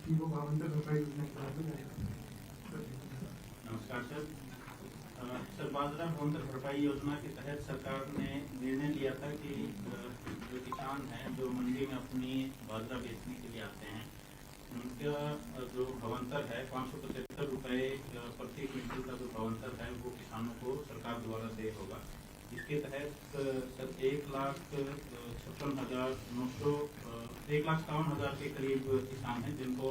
कि वो भावंतर भरपाई योजना के तहत में जाएगा। नमस्कार सर। बाजरा भावंतर भरपाई योजना के तहत सरकार ने निर्णय लिया था कि जो किसान हैं जो मंडी में अपनी बाजरा बेचने के लिए आते हैं उनका जो भावांतर है 575 रुपये प्रति क्विंटल का जो भावांतर है वो किसानों को सरकार द्वारा देय होगा। इसके तहत सर 1,57,900 के करीब किसान हैं जिनको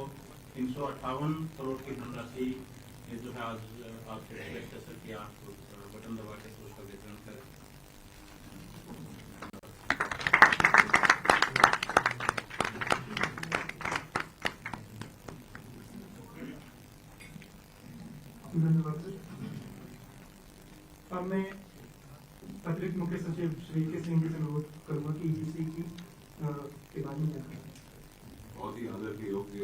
358 करोड़ की धनराशि जो है आज आपसे रिक्वेस्ट है सर कि आप बटन दबा के उसका वितरण करें। धन्यवाद सर। अब मैं अतिरिक्त मुख्य सचिव श्री के सिंह जी से अनुरोध करूंगा कि ईडीसी की के बारे में जानकारी। बहुत ही आदर के योग्य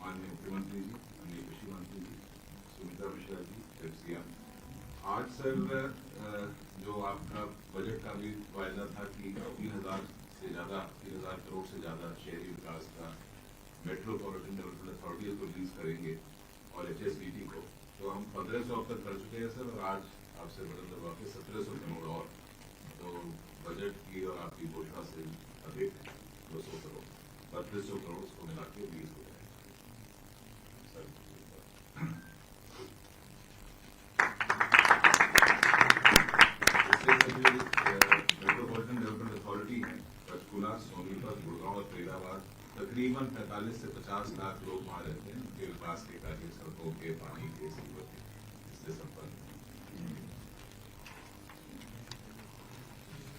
माननीय मुख्यमंत्री जी, माननीय कृषि मंत्री जी, सुमित्रा मिश्रा जी, एफसीएम। आज सर जो आपका बजट का भी वायदा था कि 3,000 करोड़ से ज्यादा शहरी विकास का मेट्रोपॉलिटन डेवलपमेंट अथॉरिटी को रिलीज करेंगे और HSDT को, तो हम 1,500 अब तक कर चुके हैं सर, और आज आपसे बटन दबा के 1,700 करोड़ और, तो बजट की और आपकी घोषणा से अधिक 200 करोड़ 3,200 करोड़ उसको मिला के रिलीज हो जाएगा सर। मेट्रोपॉलिटन डेवलपमेंट अथॉरिटी है पंचकुला, सोनीपत, गुड़गांव और फरीदाबाद, तकरीबन 45 से 50 लाख लोग वहाँ रहते हैं। उनके विकास के कार्य, सड़कों के, पानी के, सीवर के, इससे संपन्न।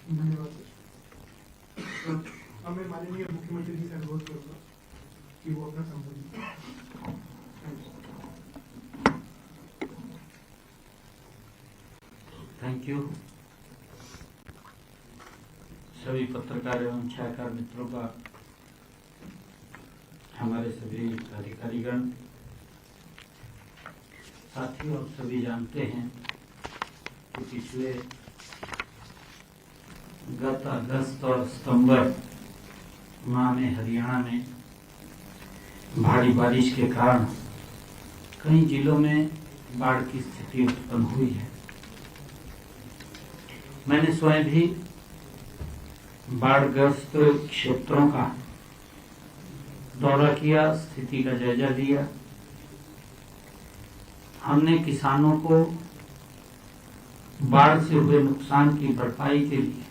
धन्यवाद सर। अब मैं माननीय मुख्यमंत्री जी से अनुरोध करूंगा कि वो अपना संबोधन करें। Thank you. सभी पत्रकार एवं छायाकार मित्रों का, हमारे सभी अधिकारीगण, साथियों, आप सभी जानते हैं कि पिछले गत अगस्त और सितंबर माह में हरियाणा में भारी बारिश के कारण कई जिलों में बाढ़ की स्थिति उत्पन्न हुई है। मैंने स्वयं भी बाढ़ग्रस्त क्षेत्रों का दौरा किया, स्थिति का जायजा लिया। हमने किसानों को बाढ़ से हुए नुकसान की भरपाई के लिए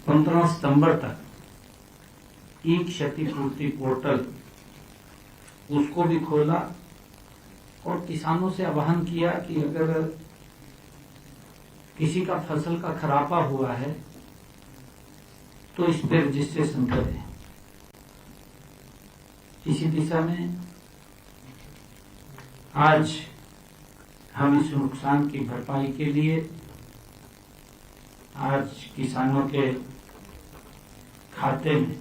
15 सितंबर तक ई क्षतिपूर्ति पोर्टल उसको भी खोला और किसानों से आह्वान किया कि अगर किसी का फसल का खराबा हुआ है तो इस पर रजिस्ट्रेशन करें। इसी दिशा में आज हम इस नुकसान की भरपाई के लिए आज किसानों के खाते में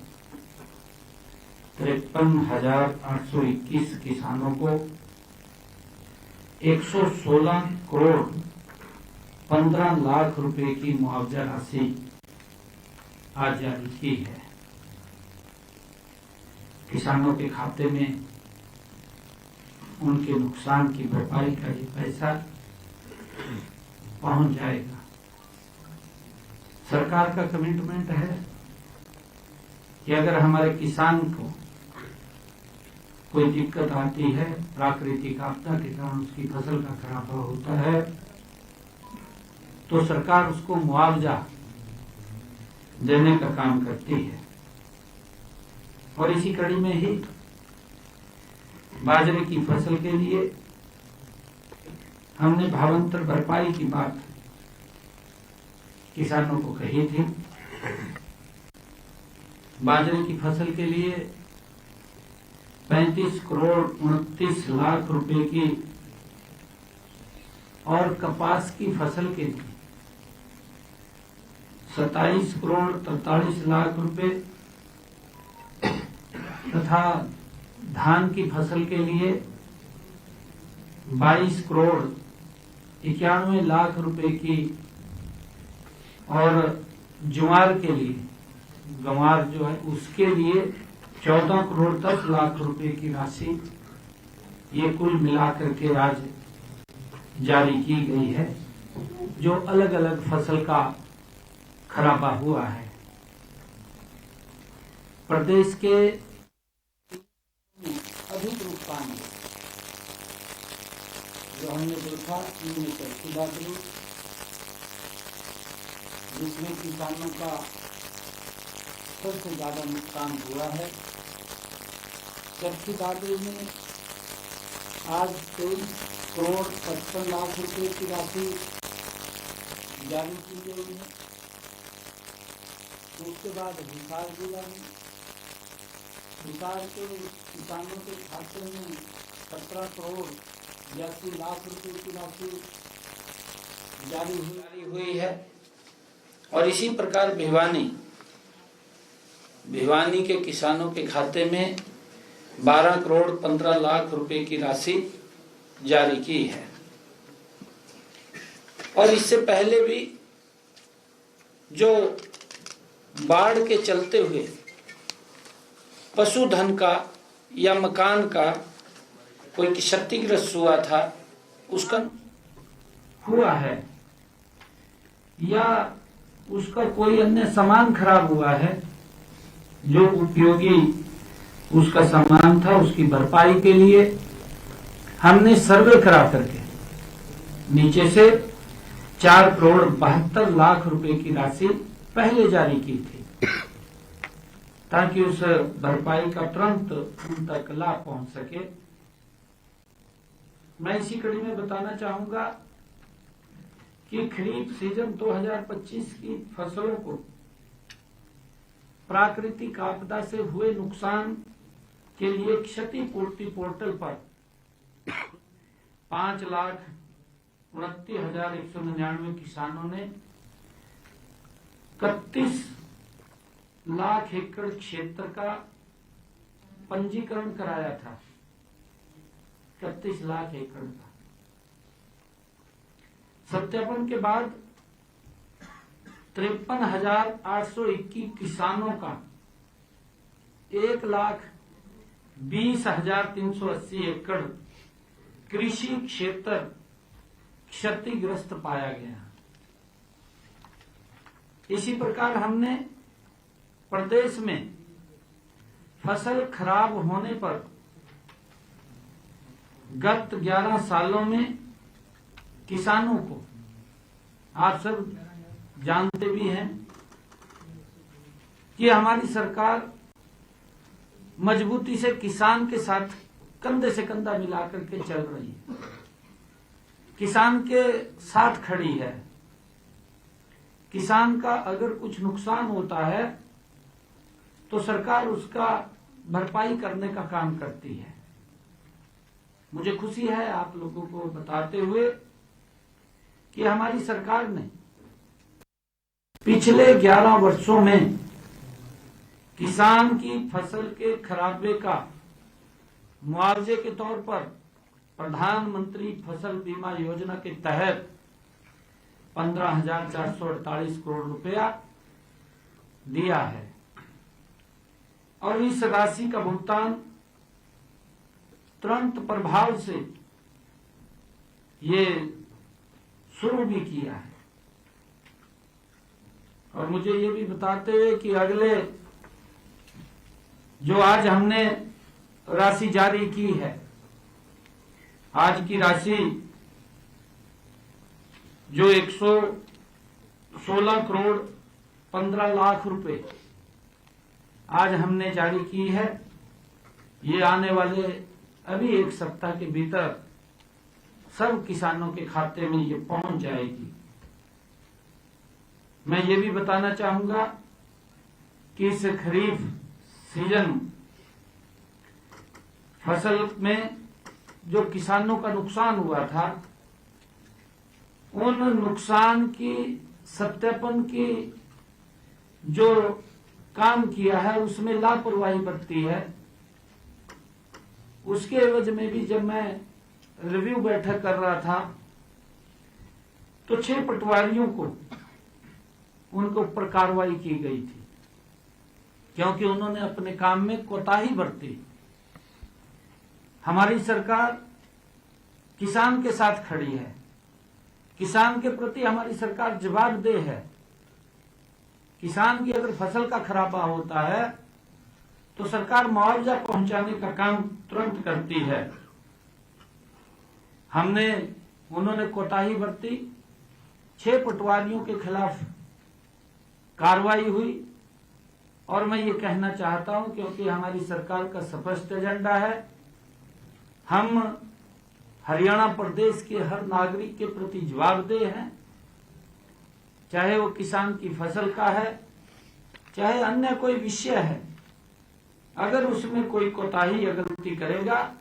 53,821 किसानों को 116 करोड़ 15 लाख रुपए की मुआवजा राशि आज जारी की है। किसानों के खाते में उनके नुकसान की भरपाई का ये पैसा पहुंच जाएगा। सरकार का कमिटमेंट है कि अगर हमारे किसान को कोई दिक्कत आती है, प्राकृतिक आपदा के कारण उसकी फसल का खराबा होता है, तो सरकार उसको मुआवजा देने का काम करती है। और इसी कड़ी में ही बाजरे की फसल के लिए हमने भावांतर भरपाई की बात किसानों को कही थी। बाजरे की फसल के लिए 35 करोड़ 29 लाख रुपए की और कपास की फसल के लिए 27 करोड़ 43 लाख रुपए तथा धान की फसल के लिए 22 करोड़ 91 लाख रुपए की और ज्वार के लिए, गंवार जो है उसके लिए 14 करोड़ 10 लाख रुपए की राशि ये कुल मिलाकर के आज जारी की गई है, जो अलग अलग फसल का खराबा हुआ है। प्रदेश के अधिक नुकसान जो हमने देखा इनमें चरखी दादरी, जिसमें किसानों का सबसे ज्यादा नुकसान हुआ है। चरखी दादरी में आज 23 करोड़ 55 लाख रुपए की राशि जारी की गई है। उसके बाद हिसार जिला में हिसार के किसानों के खाते में 17 करोड़ 82 लाख रुपए की राशि जारी हुई है। और इसी प्रकार भिवानी के किसानों के खाते में 12 करोड़ 15 लाख रुपए की राशि जारी की है। और इससे पहले भी जो बाढ़ के चलते हुए पशुधन का या मकान का कोई क्षतिग्रस्त हुआ था, उसका हुआ है या उसका कोई अन्य सामान खराब हुआ है, जो उपयोगी उसका सामान था, उसकी भरपाई के लिए हमने सर्वे करा करके नीचे से 4 करोड़ 72 लाख रुपए की राशि पहले जारी की थी, ताकि उस भरपाई का तुरंत उन तक लाभ पहुंच सके। मैं इसी कड़ी में बताना चाहूंगा कि खरीफ सीजन 2025 की फसलों को प्राकृतिक आपदा से हुए नुकसान के लिए क्षतिपूर्ति पोर्टल पर 5,29,199 किसानों ने 31 लाख एकड़ क्षेत्र का पंजीकरण कराया था। 31 लाख एकड़ का सत्यापन के बाद 53,821 किसानों का 1,20,380 एकड़ कृषि क्षेत्र क्षतिग्रस्त पाया गया। इसी प्रकार हमने प्रदेश में फसल खराब होने पर गत 11 सालों में किसानों को, आप सब जानते भी हैं कि हमारी सरकार मजबूती से किसान के साथ कंधे से कंधा मिलाकर के चल रही है, किसान के साथ खड़ी है। किसान का अगर कुछ नुकसान होता है तो सरकार उसका भरपाई करने का काम करती है। मुझे खुशी है आप लोगों को बताते हुए कि हमारी सरकार ने पिछले 11 वर्षों में किसान की फसल के खराबे का मुआवजे के तौर पर प्रधानमंत्री फसल बीमा योजना के तहत 15,448 करोड़ रुपया दिया है और इस राशि का भुगतान तुरंत प्रभाव से ये शुरू भी किया है। और मुझे ये भी बताते हुए कि अगले जो आज हमने राशि जारी की है, आज की राशि जो 116 करोड़ 15 लाख रुपए आज हमने जारी की है, ये आने वाले अभी एक सप्ताह के भीतर सब किसानों के खाते में ये पहुंच जाएगी। मैं ये भी बताना चाहूंगा कि इस खरीफ सीजन फसल में जो किसानों का नुकसान हुआ था, उन नुकसान की सत्यापन की जो काम किया है उसमें लापरवाही बरती है। उसके एवज में भी जब मैं रिव्यू बैठक कर रहा था तो 6 पटवारियों को उनके ऊपर कार्रवाई की गई थी। क्योंकि उन्होंने अपने काम में कोताही बरती। हमारी सरकार किसान के साथ खड़ी है, किसान के प्रति हमारी सरकार जवाबदेह है। किसान की अगर फसल का खराबा होता है तो सरकार मुआवजा पहुंचाने का काम तुरंत करती है। उन्होंने कोताही बरती, 6 पटवारियों के खिलाफ कार्रवाई हुई। और मैं ये कहना चाहता हूं, क्योंकि हमारी सरकार का स्पष्ट एजेंडा है, हम हरियाणा प्रदेश के हर नागरिक के प्रति जवाबदेह हैं, चाहे वो किसान की फसल का है, चाहे अन्य कोई विषय है। अगर उसमें कोई कोताही या गलती करेगा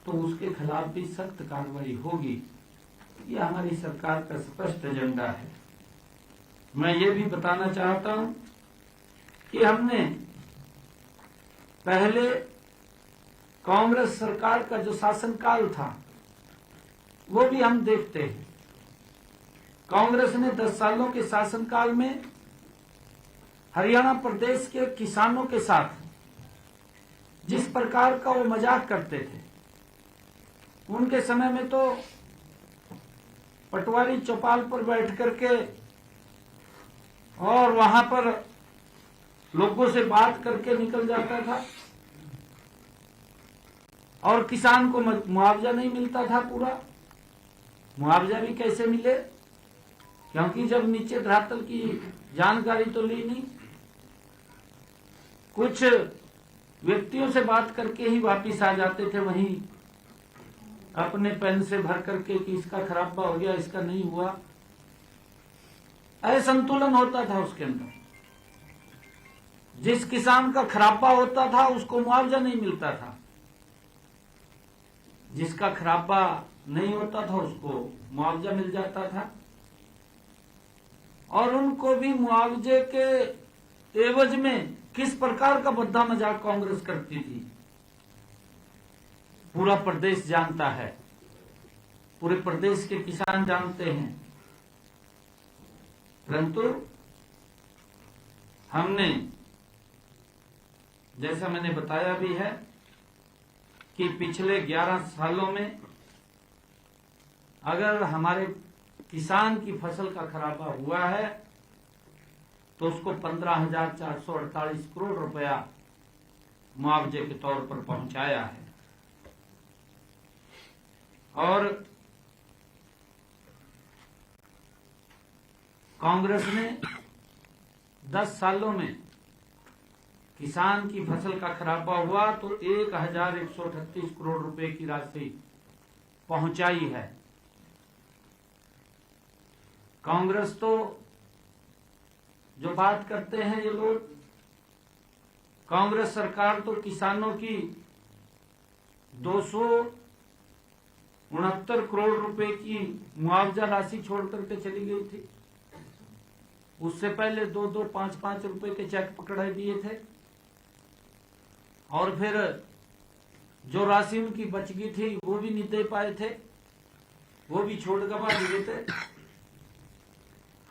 तो उसके खिलाफ भी सख्त कार्रवाई होगी। ये हमारी सरकार का स्पष्ट एजेंडा है। मैं ये भी बताना चाहता हूं कि हमने पहले कांग्रेस सरकार का जो शासनकाल था वो भी हम देखते हैं। कांग्रेस ने 10 सालों के शासनकाल में हरियाणा प्रदेश के किसानों के साथ जिस प्रकार का वो मजाक करते थे, उनके समय में तो पटवारी चौपाल पर बैठ करके और वहां पर लोगों से बात करके निकल जाता था और किसान को मुआवजा नहीं मिलता था पूरा। मुआवजा भी कैसे मिले, क्योंकि जब नीचे धरातल की जानकारी तो ली नहीं, कुछ व्यक्तियों से बात करके ही वापिस आ जाते थे वहीं अपने पेन से भर करके कि इसका खराबा हो गया, इसका नहीं हुआ। असंतुलन होता था उसके अंदर। जिस किसान का खराबा होता था उसको मुआवजा नहीं मिलता था, जिसका खराबा नहीं होता था उसको मुआवजा मिल जाता था। और उनको भी मुआवजे के एवज में किस प्रकार का बद्दा मजाक कांग्रेस करती थी पूरा प्रदेश जानता है, पूरे प्रदेश के किसान जानते हैं। परंतु हमने, जैसा मैंने बताया भी है, कि पिछले 11 सालों में अगर हमारे किसान की फसल का खराबा हुआ है तो उसको 15,448 करोड़ रुपया मुआवजे के तौर पर पहुंचाया है। और कांग्रेस ने 10 सालों में किसान की फसल का खराबा हुआ तो 1,138 करोड़ रुपए की राशि पहुंचाई है। कांग्रेस तो जो बात करते हैं ये लोग, कांग्रेस सरकार तो किसानों की 269 करोड़ रुपए की मुआवजा राशि छोड़ करके चली गई थी। उससे पहले 2-2, 5-5 रुपए के चेक पकड़ाए दिए थे और फिर जो राशि उनकी बच गई थी वो भी नहीं दे पाए थे, वो भी छोड़ गवा दिए थे।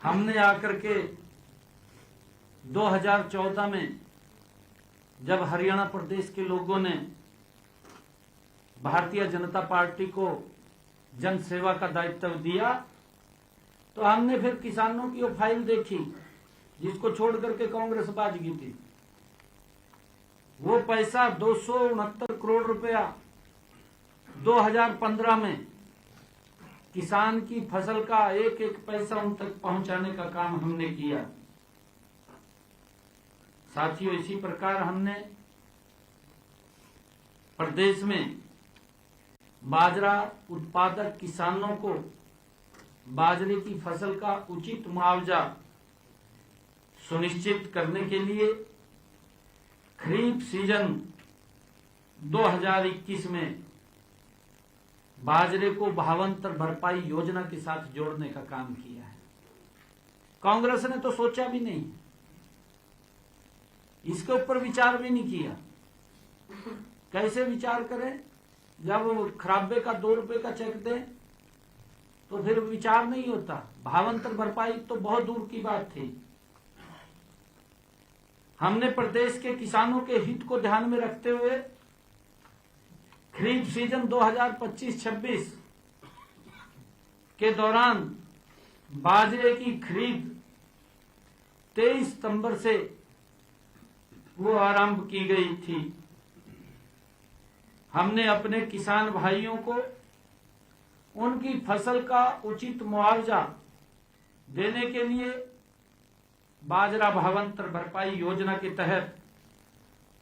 हमने आकर के 2014 में जब हरियाणा प्रदेश के लोगों ने भारतीय जनता पार्टी को जन सेवा का दायित्व दिया तो हमने फिर किसानों की वो फाइल देखी जिसको छोड़ करके कांग्रेस बाज गई थी। वो पैसा 269 करोड़ रुपया 2015 में किसान की फसल का एक एक पैसा उन तक पहुंचाने का काम हमने किया। साथियों, इसी प्रकार हमने प्रदेश में बाजरा उत्पादक किसानों को बाजरे की फसल का उचित मुआवजा सुनिश्चित करने के लिए खरीफ सीजन 2021 में बाजरे को भावांतर भरपाई योजना के साथ जोड़ने का काम किया है। कांग्रेस ने तो सोचा भी नहीं, इसके ऊपर विचार भी नहीं किया। कैसे विचार करें जब खराबे का 2 रुपए का चेक दें तो फिर विचार नहीं होता। भावांतर भरपाई तो बहुत दूर की बात थी। हमने प्रदेश के किसानों के हित को ध्यान में रखते हुए खरीफ सीजन 2025-26 के दौरान बाजरे की खरीद 23 सितंबर से वो आरंभ की गई थी। हमने अपने किसान भाइयों को उनकी फसल का उचित मुआवजा देने के लिए बाजरा भावांतर भरपाई योजना के तहत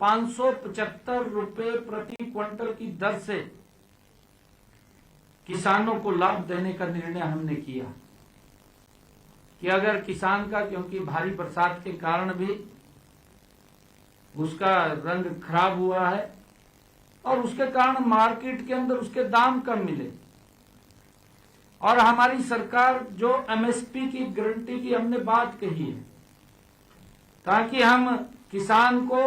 575 रुपए प्रति क्विंटल की दर से किसानों को लाभ देने का निर्णय हमने किया कि अगर किसान का, क्योंकि भारी बरसात के कारण भी उसका रंग खराब हुआ है और उसके कारण मार्केट के अंदर उसके दाम कम मिले, और हमारी सरकार जो एमएसपी की गारंटी की हमने बात कही है ताकि हम किसान को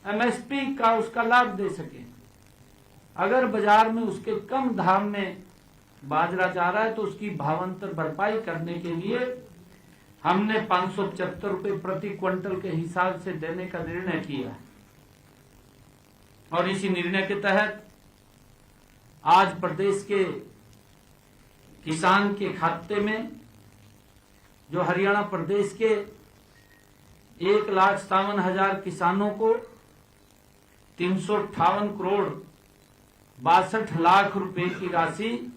एमएसपी का उसका लाभ दे सके। अगर बाजार में उसके कम दाम में बाजरा जा रहा है तो उसकी भावांतर भरपाई करने के लिए हमने 575 रुपए प्रति क्विंटल के हिसाब से देने का निर्णय किया और इसी निर्णय के तहत आज प्रदेश के किसान के खाते में, जो हरियाणा प्रदेश के 1,57,000 किसानों को 358 करोड़ 62 लाख रुपए की राशि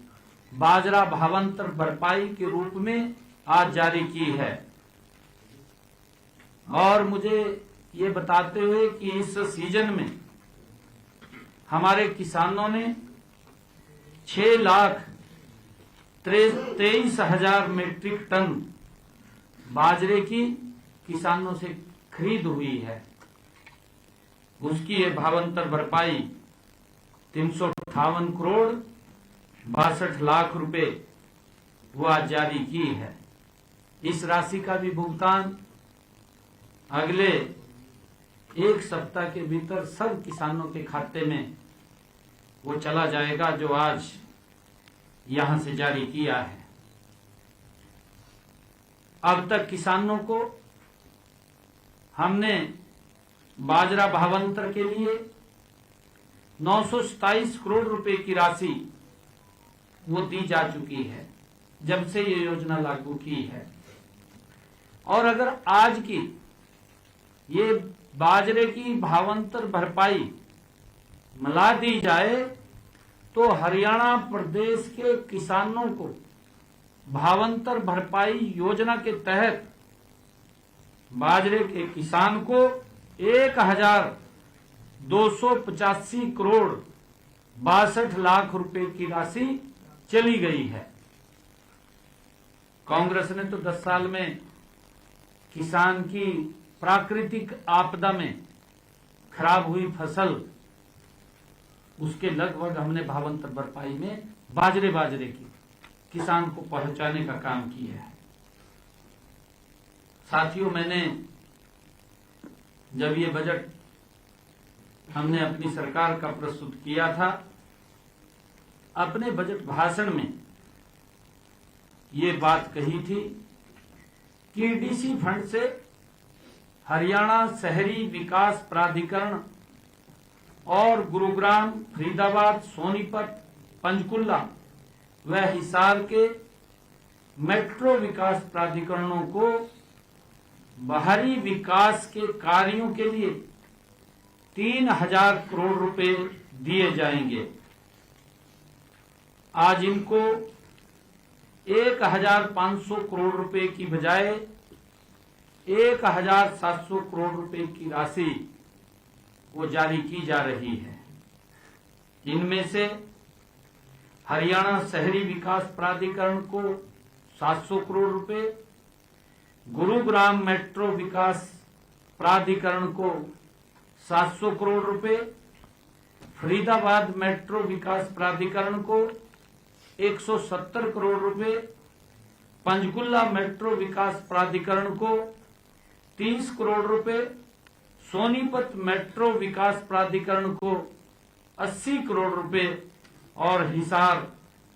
बाजरा भावांतर भरपाई के रूप में आज जारी की है। और मुझे ये बताते हुए कि इस सीजन में हमारे किसानों ने 6,23,000 मीट्रिक टन बाजरे की किसानों से खरीद हुई है। उसकी ये भावांतर भरपाई 358 करोड़ 62 लाख रुपए वो आज जारी की है। इस राशि का भी भुगतान अगले एक सप्ताह के भीतर सब किसानों के खाते में वो चला जाएगा जो आज यहां से जारी किया है। अब तक किसानों को हमने बाजरा भावांतर के लिए 927 करोड़ रुपए की राशि वो दी जा चुकी है जब से ये योजना लागू की है। और अगर आज की ये बाजरे की भावांतर भरपाई मिला दी जाए तो हरियाणा प्रदेश के किसानों को भावांतर भरपाई योजना के तहत बाजरे के किसान को 1,285 करोड़ 62 लाख रुपए की राशि चली गई है। कांग्रेस ने तो 10 साल में किसान की प्राकृतिक आपदा में खराब हुई फसल उसके लगभग हमने भावांतर भरपाई में बाजरे की किसान को पहुंचाने का काम किया है। साथियों, मैंने जब ये बजट हमने अपनी सरकार का प्रस्तुत किया था, अपने बजट भाषण में ये बात कही थी कि डीसी फंड से हरियाणा शहरी विकास प्राधिकरण और गुरुग्राम, फरीदाबाद, सोनीपत, पंचकुला व हिसार के मेट्रो विकास प्राधिकरणों को बाहरी विकास के कार्यों के लिए 3,000 करोड़ रुपए दिए जाएंगे। आज इनको 1,500 करोड़ रुपए की बजाय 1,700 करोड़ रुपए की राशि वो जारी की जा रही है। इनमें से हरियाणा शहरी विकास प्राधिकरण को 700 करोड़ रुपए, गुरुग्राम मेट्रो विकास प्राधिकरण को 700 करोड़ रुपए, फरीदाबाद मेट्रो विकास प्राधिकरण को 170 करोड़ रुपए, पंचकुला मेट्रो विकास प्राधिकरण को 30 करोड़ रुपए, सोनीपत मेट्रो विकास प्राधिकरण को 80 करोड़ रुपए और हिसार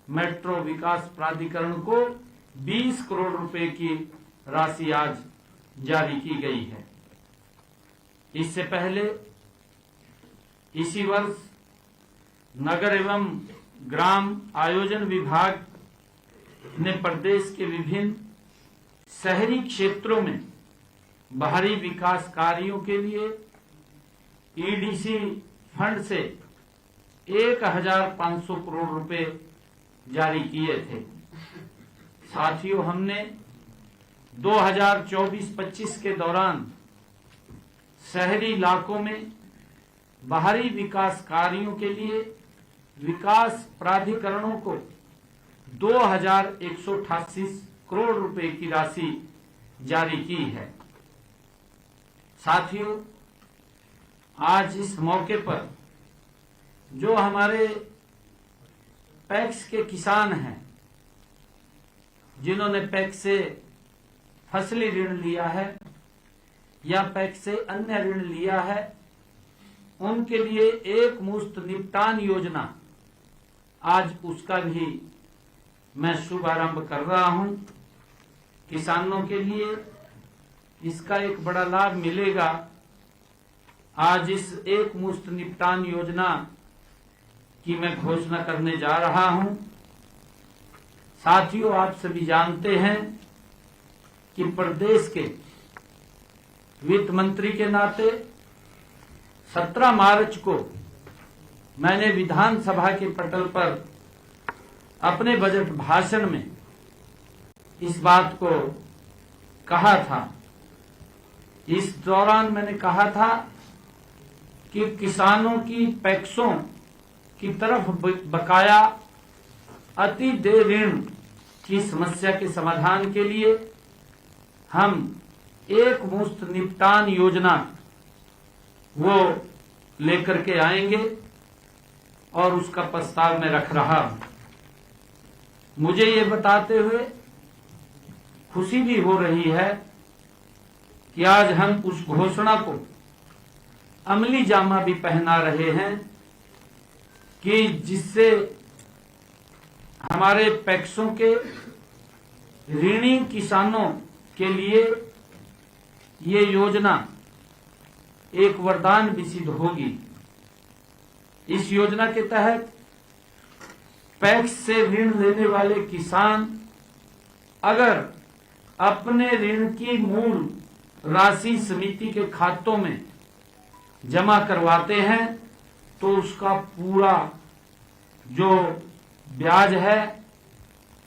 मेट्रो विकास प्राधिकरण को 20 करोड़ रुपए की राशि आज जारी की गई है। इससे पहले इसी वर्ष नगर एवं ग्राम आयोजन विभाग ने प्रदेश के विभिन्न शहरी क्षेत्रों में बाहरी विकास कार्यों के लिए ईडीसी फंड से 1500 करोड़ रुपए जारी किए थे। साथियों, हमने 2024-25 के दौरान शहरी इलाकों में बाहरी विकास कार्यों के लिए विकास प्राधिकरणों को 2188 करोड़ रुपए की राशि जारी की है। साथियों, आज इस मौके पर जो हमारे पैक्स के किसान हैं, जिन्होंने पैक्स से फसली ऋण लिया है या पैक्स से अन्य ऋण लिया है, उनके लिए एक मुश्त निपटान योजना, आज उसका भी मैं शुभारंभ कर रहा हूं। किसानों के लिए इसका एक बड़ा लाभ मिलेगा। आज इस एक मुश्त निपटान योजना की मैं घोषणा करने जा रहा हूं। साथियों, आप सभी जानते हैं कि प्रदेश के वित्त मंत्री के नाते 17 मार्च को मैंने विधानसभा के पटल पर अपने बजट भाषण में इस बात को कहा था। इस दौरान मैंने कहा था कि किसानों की पैक्सों की तरफ बकाया अति देय ऋण की समस्या के समाधान के लिए हम एक मुश्त निपटान योजना वो लेकर के आएंगे और उसका प्रस्ताव मैं रख रहा हूं। मुझे ये बताते हुए खुशी भी हो रही है कि आज हम उस घोषणा को अमली जामा भी पहना रहे हैं कि जिससे हमारे पैक्सों के ऋणी किसानों के लिए ये योजना एक वरदान भी सिद्ध होगी। इस योजना के तहत पैक्स से ऋण लेने वाले किसान अगर अपने ऋण की मूल राशि समिति के खातों में जमा करवाते हैं तो उसका पूरा जो ब्याज है,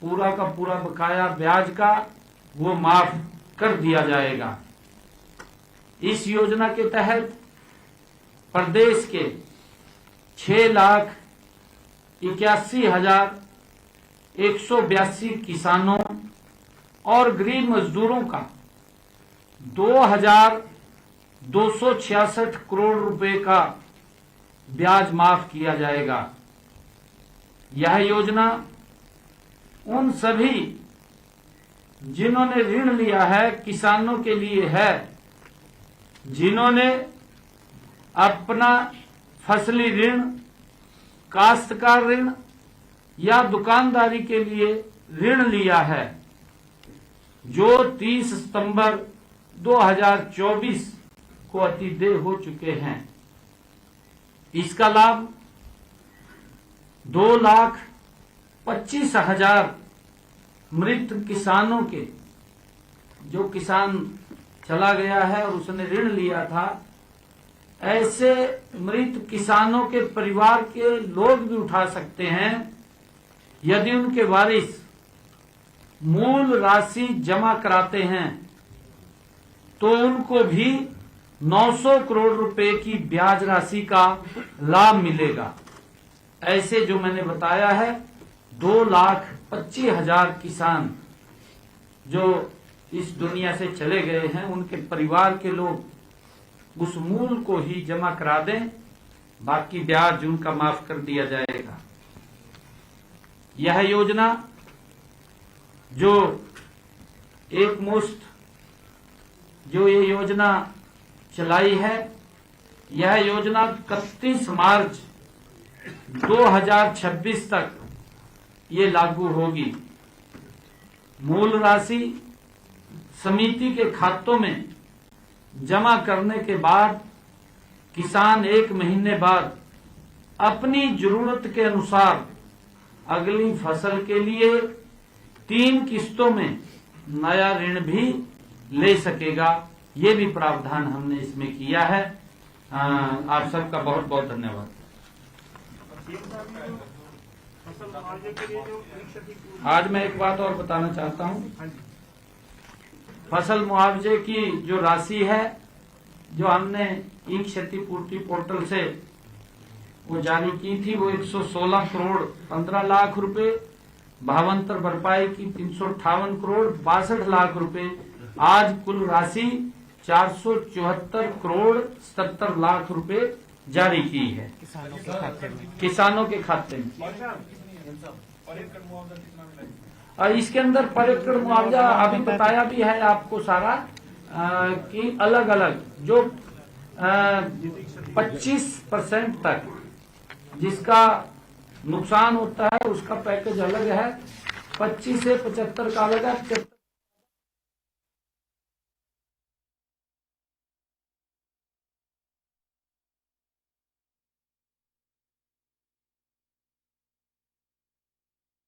पूरा का पूरा बकाया ब्याज का, वो माफ कर दिया जाएगा। इस योजना के तहत प्रदेश के 6,81,182 किसानों और गरीब मजदूरों का 2,266 करोड़ रुपए का ब्याज माफ किया जाएगा। यह योजना उन सभी जिन्होंने ऋण लिया है किसानों के लिए है, जिन्होंने अपना फसली ऋण, काश्तकार ऋण या दुकानदारी के लिए ऋण लिया है, जो 30 सितंबर 2024 को अतिदेय हो चुके हैं। इसका लाभ 2,25,000 मृत किसानों के, जो किसान चला गया है और उसने ऋण लिया था, ऐसे मृत किसानों के परिवार के लोग भी उठा सकते हैं यदि उनके वारिस मूल राशि जमा कराते हैं, तो उनको भी 900 करोड़ रुपए की ब्याज राशि का लाभ मिलेगा। ऐसे जो मैंने बताया है 2,25,000 किसान जो इस दुनिया से चले गए हैं, उनके परिवार के लोग उस मूल को ही जमा करा दें, बाकी ब्याज उनका माफ कर दिया जाएगा। यह योजना जो एक मुश्त जो ये योजना चलाई है, यह योजना 31 मार्च 2026 तक ये लागू होगी। मूल राशि समिति के खातों में जमा करने के बाद किसान 1 महीने बाद अपनी जरूरत के अनुसार अगली फसल के लिए 3 किस्तों में नया ऋण भी ले सकेगा। ये भी प्रावधान हमने इसमें किया है। आप सबका बहुत बहुत धन्यवाद। आज मैं एक बात और बताना चाहता हूं। फसल मुआवजे की जो राशि है, जो हमने ई क्षतिपूर्ति पोर्टल से वो जारी की थी, वो 116 करोड़ 15 लाख रुपए, भावांतर भरपाई की 358 करोड़ 62 लाख रुपए। आज कुल राशि 474 करोड़ 77 लाख रुपए जारी की है किसानों के खाते में। और इसके अंदर पर एकड़ मुआवजा अभी बताया भी है आपको सारा, कि अलग अलग जो 25% तक जिसका नुकसान होता है उसका पैकेज अलग है, 25 से 75 का अलग है।